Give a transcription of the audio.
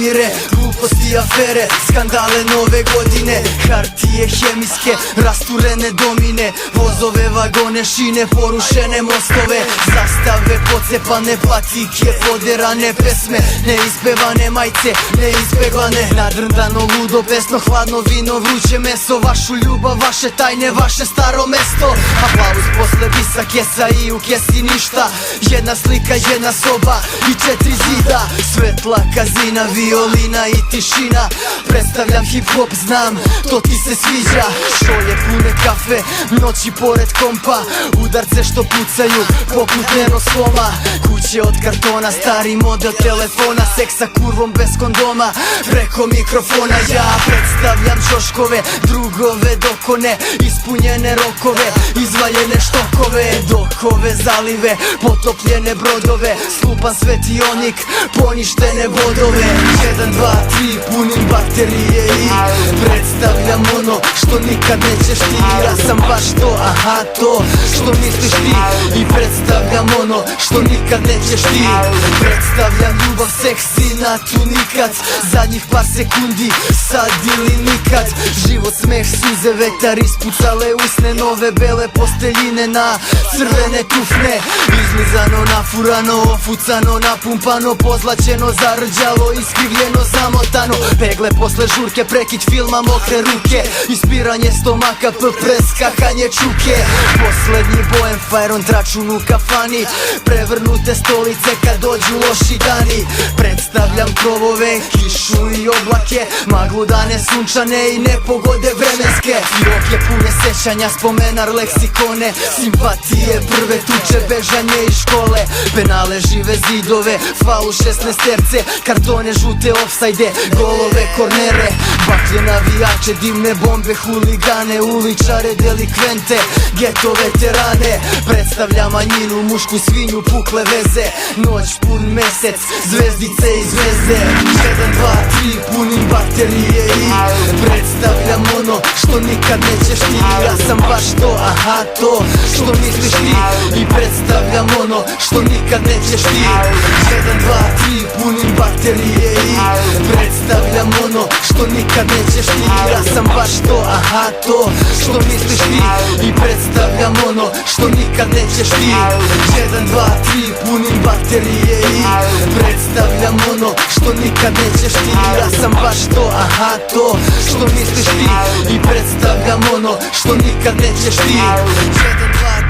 nemire, gluposti, afere, skandale nove godine. Hartije hemijske, rasturene domine, vozove, vagone, šine, porušene mostove, zastave, pocepane patike, poderane pesme, neispevane majice, neizpevane, nadrndano ludo, pesno, hladno vino, vruće meso, vašu ljubav, vaše tajne, vaše staro mesto. Aplauz posle bisa kesa i u kesi ništa, jedna slika, jedna soba i 4 zida, svetla kazina, violina i tišina. Predstavljam hip hop, znam, to ti se sviđa. Šolje pune kafe, noći pored kompa, udarce što pucaju poput nenosloma, kuće od kartona, stari model telefona, seks sa kurvom bez kondoma, preko mikrofona. Ja predstavljam čoškove, drugove dokone, ispunjene rokove, izvaljene štokove, dokove, zalive, potopljene brodove, slupan svetionik, poništene vodove. 1, 2, 3, punim baterije i predstavljam ono što nikad nećeš ti. Ja sam baš to, aha to što misliš ti, i predstavljam ono što nikad nećeš ti. Predstavljam ljubav, seks i nikad, zadnjih par sekundi, sad ili nikad. Život, smeh, suze, vetar, ispucale usne, nove bele posteljine na crvene tufne, izlizano, nafurano, ofucano, napumpano, pozlaćeno, zarđalo, iskrivljeno, zamotano, pegle posle žurke, prekid filma, mokre ruke, ispiranje stomaka, preskakanje čuke. Poslednji bojem, fajron, tračun u kafani, prevrnute stolice kad dođu loši dani. Predstavljam krovove, kišu i oblake, maglu, dane sunčane i nepogode vremenske. Joke pune sećanja, spomenar, leksikone, simpatije, prve tuče, bežanje iz škole, penale, žive zidove, faul 16 terce, kartone, žute, ofsajde, golove, kornere, baklje, navijače, dimne bombe, huligane, uličare, delikvente, geto veterane. Predstavlja manjinu, mušku svinju, pukle veze, noć, pun mesec, zvezdice i zvezde. 1, 2, 3, punim baterije i predstavljam ono što nikad nećeš ti. Ja sam baš to, aha to što misliš ti, i predstavljam ono što nikad nećeš ti. 1, 2, 3, punim baterije i predstavljam ono što nikad nećeš ti. Ja sam baš to, aha to što misliš ti, i predstavljam ono što nikad nećeš ti. 1, 2, 3, punim baterije i predstavljam ono što nikad nećeš ti. Ja sam baš to, aha to što misliš ti, i predstavljam ono što nikad nećeš ti. 1, 2,